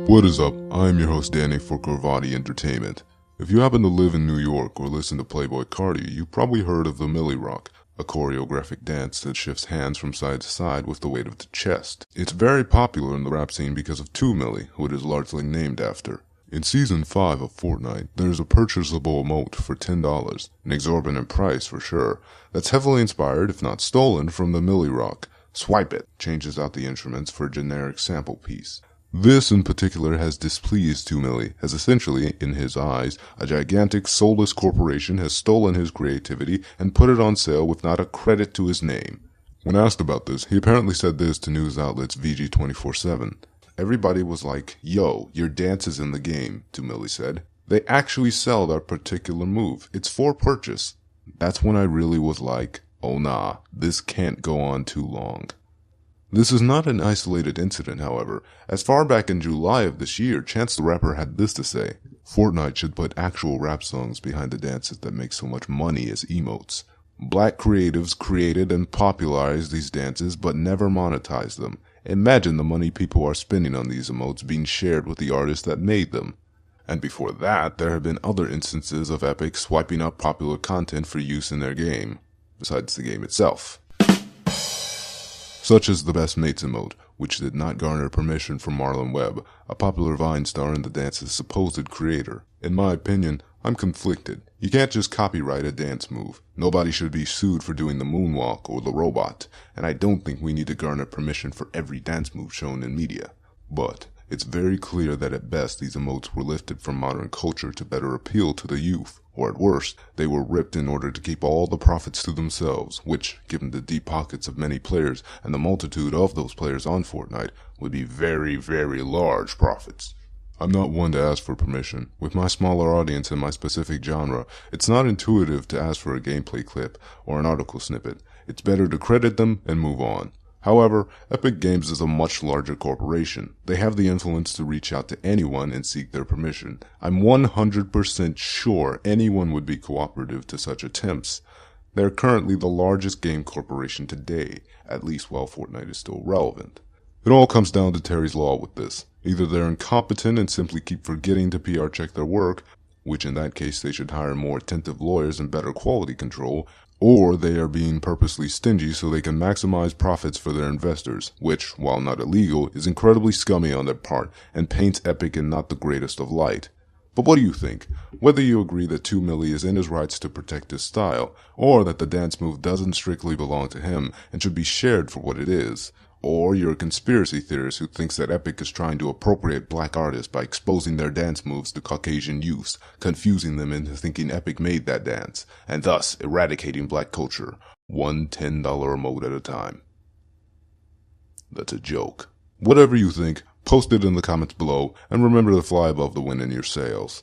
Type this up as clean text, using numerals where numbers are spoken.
What is up? I am your host Danny for Corvati Entertainment. If you happen to live in New York or listen to Playboy Cardi, you've probably heard of the Millie Rock, a choreographic dance that shifts hands from side to side with the weight of the chest. It's very popular in the rap scene because of 2 Millie, who it is largely named after. In Season 5 of Fortnite, there's a purchasable emote for $10, an exorbitant price for sure, that's heavily inspired, if not stolen, from the Millie Rock. Swipe it changes out the instruments for a generic sample piece. This in particular has displeased 2 Millie, as essentially, in his eyes, a gigantic soulless corporation has stolen his creativity and put it on sale with not a credit to his name. When asked about this, he apparently said this to news outlets VG247. Everybody was like, "Yo, your dance is in the game," 2 Millie said. "They actually sell that particular move. It's for purchase." That's when I really was like, oh nah, this can't go on too long. This is not an isolated incident, however. As far back in July of this year, Chance the Rapper had this to say: Fortnite should put actual rap songs behind the dances that make so much money as emotes. Black creatives created and popularized these dances but never monetized them. Imagine the money people are spending on these emotes being shared with the artists that made them. And before that, there have been other instances of Epic swiping up popular content for use in their game, besides the game itself. Such as the Best Mates emote, which did not garner permission from Marlon Webb, a popular Vine star and the dance's supposed creator. In my opinion, I'm conflicted. You can't just copyright a dance move. Nobody should be sued for doing the moonwalk or the robot, and I don't think we need to garner permission for every dance move shown in media. But it's very clear that at best these emotes were lifted from modern culture to better appeal to the youth, or at worst, they were ripped in order to keep all the profits to themselves, which, given the deep pockets of many players and the multitude of those players on Fortnite, would be very, very large profits. I'm not one to ask for permission. With my smaller audience and my specific genre, it's not intuitive to ask for a gameplay clip or an article snippet. It's better to credit them and move on. However, Epic Games is a much larger corporation. They have the influence to reach out to anyone and seek their permission. I'm 100% sure anyone would be cooperative to such attempts. They're currently the largest game corporation today, at least while Fortnite is still relevant. It all comes down to Terry's Law with this. Either they're incompetent and simply keep forgetting to PR check their work, which in that case they should hire more attentive lawyers and better quality control, or they are being purposely stingy so they can maximize profits for their investors, which, while not illegal, is incredibly scummy on their part and paints Epic in not the greatest of light. But what do you think? Whether you agree that 2 Millie is in his rights to protect his style, or that the dance move doesn't strictly belong to him and should be shared for what it is, or you're a conspiracy theorist who thinks that Epic is trying to appropriate black artists by exposing their dance moves to Caucasian youths, confusing them into thinking Epic made that dance, and thus eradicating black culture, one $10 emote at a time. That's a joke. Whatever you think, post it in the comments below, and remember to fly above the wind in your sails.